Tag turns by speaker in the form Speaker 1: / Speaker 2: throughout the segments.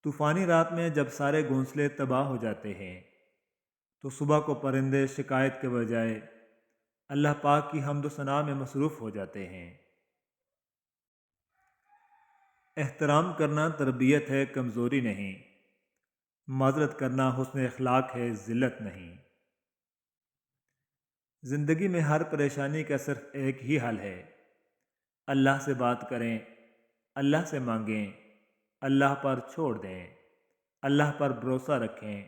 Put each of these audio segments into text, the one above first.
Speaker 1: طوفانی رات میں جب سارے گھونسلے تباہ ہو جاتے ہیں تو صبح کو پرندے شکایت کے بجائے اللہ پاک کی حمد و ثنا میں مصروف ہو جاتے ہیں۔ احترام کرنا تربیت ہے، کمزوری نہیں۔ معذرت کرنا حسن اخلاق ہے، ذلت نہیں۔ زندگی میں ہر پریشانی کا صرف ایک ہی حل ہے، اللہ سے بات کریں، اللہ سے مانگیں، اللہ پر چھوڑ دیں، اللہ پر بھروسہ رکھیں،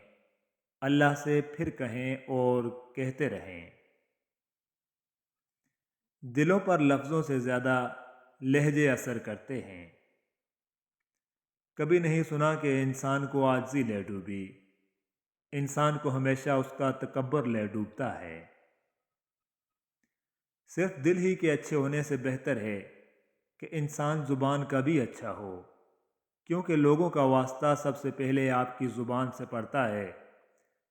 Speaker 1: اللہ سے پھر کہیں اور کہتے رہیں۔ دلوں پر لفظوں سے زیادہ لہجے اثر کرتے ہیں۔ کبھی نہیں سنا کہ انسان کو عاجزی لے ڈوبی، انسان کو ہمیشہ اس کا تکبر لے ڈوبتا ہے۔ صرف دل ہی کے اچھے ہونے سے بہتر ہے کہ انسان زبان کا بھی اچھا ہو، کیونکہ لوگوں کا واسطہ سب سے پہلے آپ کی زبان سے پڑتا ہے،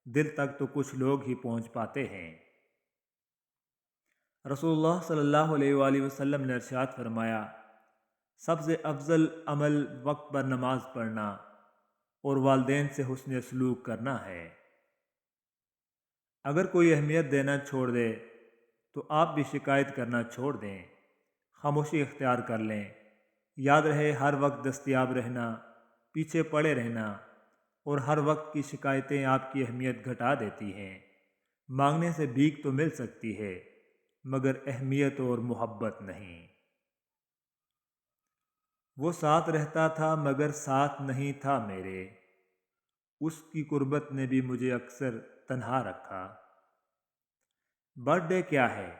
Speaker 1: دل تک تو کچھ لوگ ہی پہنچ پاتے ہیں۔ رسول اللہ صلی اللہ علیہ وآلہ وسلم نے ارشاد فرمایا، سب سے افضل عمل وقت پر نماز پڑھنا اور والدین سے حسن سلوک کرنا ہے۔ اگر کوئی اہمیت دینا چھوڑ دے تو آپ بھی شکایت کرنا چھوڑ دیں، خاموشی اختیار کر لیں۔ یاد رہے، ہر وقت دستیاب رہنا، پیچھے پڑے رہنا اور ہر وقت کی شکایتیں آپ کی اہمیت گھٹا دیتی ہیں۔ مانگنے سے بھیک تو مل سکتی ہے، مگر اہمیت اور محبت نہیں۔ وہ ساتھ رہتا تھا مگر ساتھ نہیں تھا میرے، اس کی قربت نے بھی مجھے اکثر تنہا رکھا۔ برتھ ڈے کیا ہے؟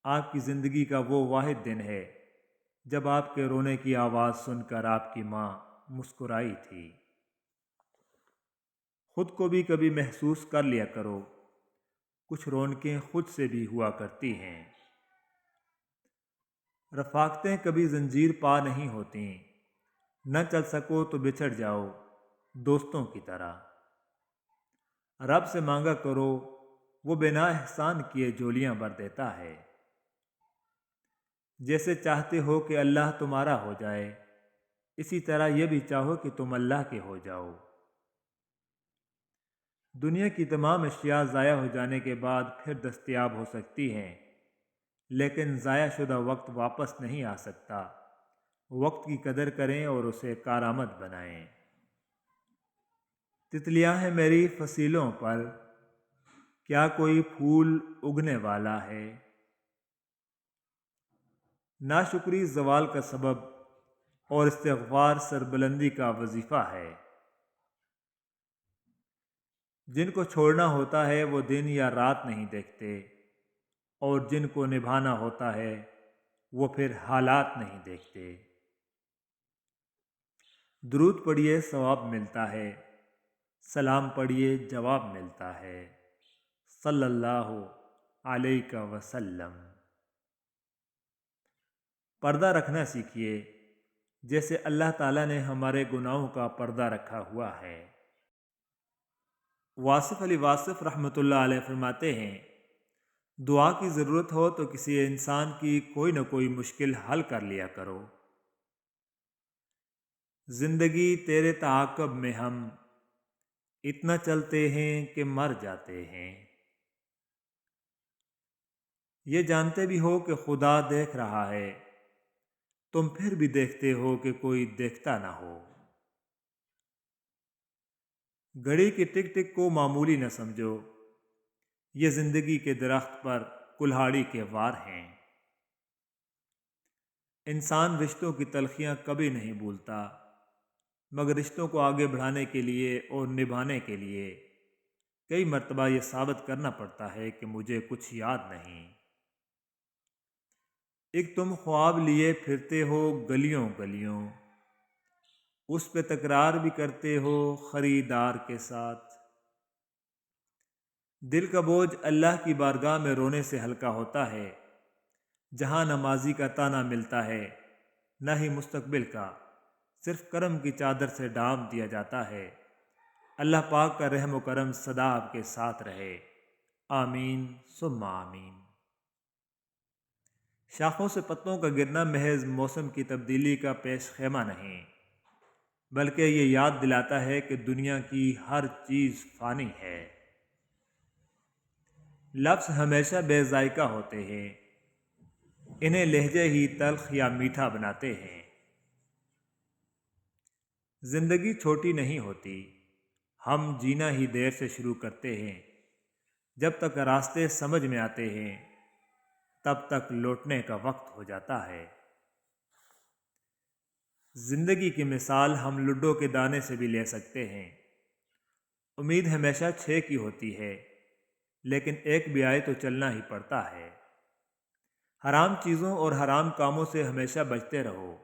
Speaker 1: آپ کی زندگی کا وہ واحد دن ہے جب آپ کے رونے کی آواز سن کر آپ کی ماں مسکرائی تھی۔ خود کو بھی کبھی محسوس کر لیا کرو، کچھ رونقیں خود سے بھی ہوا کرتی ہیں۔ رفاقتیں کبھی زنجیر پا نہیں ہوتیں، نہ چل سکو تو بچھڑ جاؤ دوستوں کی طرح۔ رب سے مانگا کرو، وہ بنا احسان کیے جولیاں بھر دیتا ہے۔ جیسے چاہتے ہو کہ اللہ تمہارا ہو جائے، اسی طرح یہ بھی چاہو کہ تم اللہ کے ہو جاؤ۔ دنیا کی تمام اشیاء ضائع ہو جانے کے بعد پھر دستیاب ہو سکتی ہیں، لیکن ضائع شدہ وقت واپس نہیں آ سکتا۔ وقت کی قدر کریں اور اسے کارآمد بنائیں۔ تتلیاں ہیں میری فصیلوں پر، کیا کوئی پھول اگنے والا ہے؟ ناشکری زوال کا سبب اور استغفار سربلندی کا وظیفہ ہے۔ جن کو چھوڑنا ہوتا ہے وہ دن یا رات نہیں دیکھتے، اور جن کو نبھانا ہوتا ہے وہ پھر حالات نہیں دیکھتے۔ درود پڑھیے ثواب ملتا ہے، سلام پڑھیے جواب ملتا ہے، صلی اللہ علیہ وسلم۔ پردہ رکھنا سیکھیے، جیسے اللہ تعالیٰ نے ہمارے گناہوں کا پردہ رکھا ہوا ہے۔ واصف علی واصف رحمۃ اللہ علیہ فرماتے ہیں، دعا کی ضرورت ہو تو کسی انسان کی کوئی نہ کوئی مشکل حل کر لیا کرو۔ زندگی تیرے تعاقب میں ہم اتنا چلتے ہیں کہ مر جاتے ہیں۔ یہ جانتے بھی ہو کہ خدا دیکھ رہا ہے، تم پھر بھی دیکھتے ہو کہ کوئی دیکھتا نہ ہو۔ گھڑی کی ٹک ٹک کو معمولی نہ سمجھو، یہ زندگی کے درخت پر کلہاڑی کے وار ہیں۔ انسان رشتوں کی تلخیاں کبھی نہیں بھولتا، مگر رشتوں کو آگے بڑھانے کے لیے اور نبھانے کے لیے کئی مرتبہ یہ ثابت کرنا پڑتا ہے کہ مجھے کچھ یاد نہیں۔ ایک تم خواب لیے پھرتے ہو گلیوں گلیوں، اس پہ تکرار بھی کرتے ہو خریدار کے ساتھ۔ دل کا بوجھ اللہ کی بارگاہ میں رونے سے ہلکا ہوتا ہے، جہاں نہ ماضی کا تانا ملتا ہے نہ ہی مستقبل کا، صرف کرم کی چادر سے ڈھانپ دیا جاتا ہے۔ اللہ پاک کا رحم و کرم سدا آپ کے ساتھ رہے، آمین ثم آمین۔ شاخوں سے پتوں کا گرنا محض موسم کی تبدیلی کا پیش خیمہ نہیں، بلکہ یہ یاد دلاتا ہے کہ دنیا کی ہر چیز فانی ہے۔ لفظ ہمیشہ بے ذائقہ ہوتے ہیں، انہیں لہجے ہی تلخ یا میٹھا بناتے ہیں۔ زندگی چھوٹی نہیں ہوتی، ہم جینا ہی دیر سے شروع کرتے ہیں۔ جب تک راستے سمجھ میں آتے ہیں تب تک لوٹنے کا وقت ہو جاتا ہے۔ زندگی کی مثال ہم لڈو کے دانے سے بھی لے سکتے ہیں۔ امید ہمیشہ 6 کی ہوتی ہے، لیکن ایک بھی آئے تو چلنا ہی پڑتا ہے۔ حرام چیزوں اور حرام کاموں سے ہمیشہ بچتے رہو،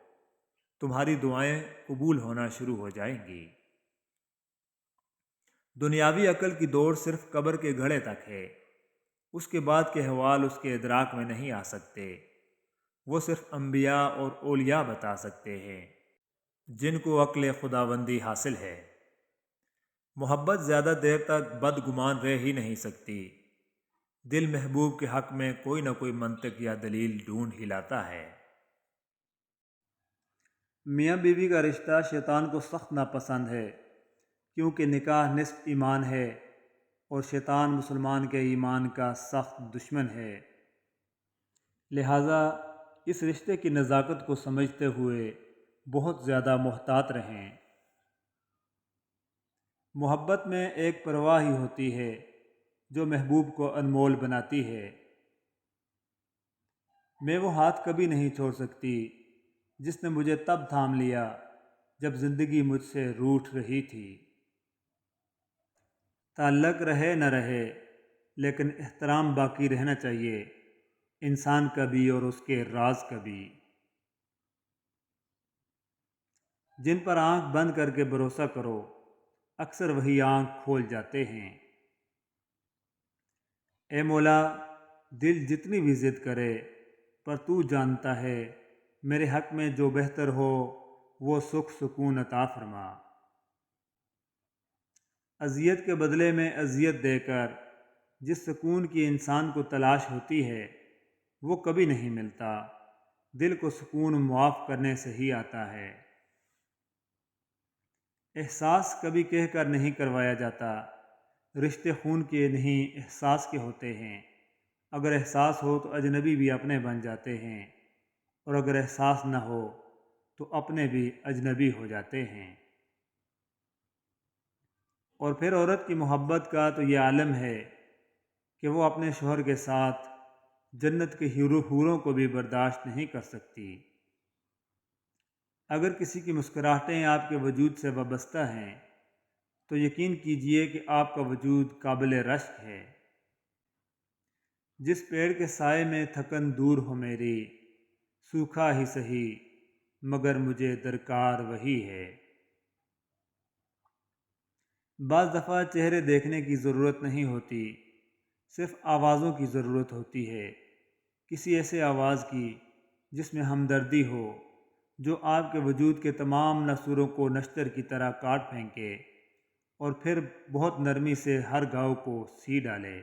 Speaker 1: تمہاری دعائیں قبول ہونا شروع ہو جائیں گی۔ دنیاوی عقل کی دوڑ صرف قبر کے گھڑے تک ہے، اس کے بعد کے احوال اس کے ادراک میں نہیں آ سکتے۔ وہ صرف انبیاء اور اولیاء بتا سکتے ہیں جن کو عقل خداوندی حاصل ہے۔ محبت زیادہ دیر تک بدگمان رہ ہی نہیں سکتی، دل محبوب کے حق میں کوئی نہ کوئی منطق یا دلیل ڈھونڈ ہی لاتا ہے۔
Speaker 2: میاں بیوی کا رشتہ شیطان کو سخت ناپسند ہے، کیونکہ نکاح نصف ایمان ہے اور شیطان مسلمان کے ایمان کا سخت دشمن ہے۔ لہٰذا اس رشتے کی نزاکت کو سمجھتے ہوئے بہت زیادہ محتاط رہیں۔ محبت میں ایک پرواہ ہی ہوتی ہے جو محبوب کو انمول بناتی ہے۔ میں وہ ہاتھ کبھی نہیں چھوڑ سکتی جس نے مجھے تب تھام لیا جب زندگی مجھ سے روٹھ رہی تھی۔ تعلق رہے نہ رہے لیکن احترام باقی رہنا چاہیے، انسان کا بھی اور اس کے راز کا بھی۔ جن پر آنکھ بند کر کے بھروسہ کرو اکثر وہی آنکھ کھول جاتے ہیں۔ اے مولا، دل جتنی بھی ضد کرے پر تو جانتا ہے، میرے حق میں جو بہتر ہو وہ سکھ سکون عطا فرما۔ اذیت کے بدلے میں اذیت دے کر جس سکون کی انسان کو تلاش ہوتی ہے وہ کبھی نہیں ملتا۔ دل کو سکون معاف کرنے سے ہی آتا ہے۔ احساس کبھی کہہ کر نہیں کروایا جاتا، رشتے خون کے نہیں احساس کے ہوتے ہیں۔ اگر احساس ہو تو اجنبی بھی اپنے بن جاتے ہیں، اور اگر احساس نہ ہو تو اپنے بھی اجنبی ہو جاتے ہیں۔ اور پھر عورت کی محبت کا تو یہ عالم ہے کہ وہ اپنے شوہر کے ساتھ جنت کے حوروں کو بھی برداشت نہیں کر سکتی۔ اگر کسی کی مسکراہٹیں آپ کے وجود سے وابستہ ہیں تو یقین کیجئے کہ آپ کا وجود قابل رشک ہے۔ جس پیڑ کے سائے میں تھکن دور ہو میری، سوکھا ہی سہی مگر مجھے درکار وہی ہے۔ بعض دفعہ چہرے دیکھنے کی ضرورت نہیں ہوتی، صرف آوازوں کی ضرورت ہوتی ہے، کسی ایسے آواز کی جس میں ہمدردی ہو، جو آپ کے وجود کے تمام نسوروں کو نشتر کی طرح کاٹ پھینکے اور پھر بہت نرمی سے ہر گھاؤ کو سی ڈالے۔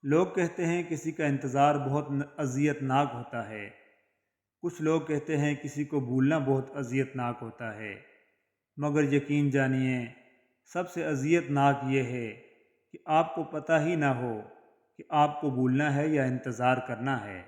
Speaker 2: لوگ کہتے ہیں کسی کا انتظار بہت اذیت ناک ہوتا ہے، کچھ لوگ کہتے ہیں کسی کو بھولنا بہت اذیت ناک ہوتا ہے، مگر یقین جانیے سب سے اذیت ناک یہ ہے کہ آپ کو پتہ ہی نہ ہو کہ آپ کو بھولنا ہے یا انتظار کرنا ہے۔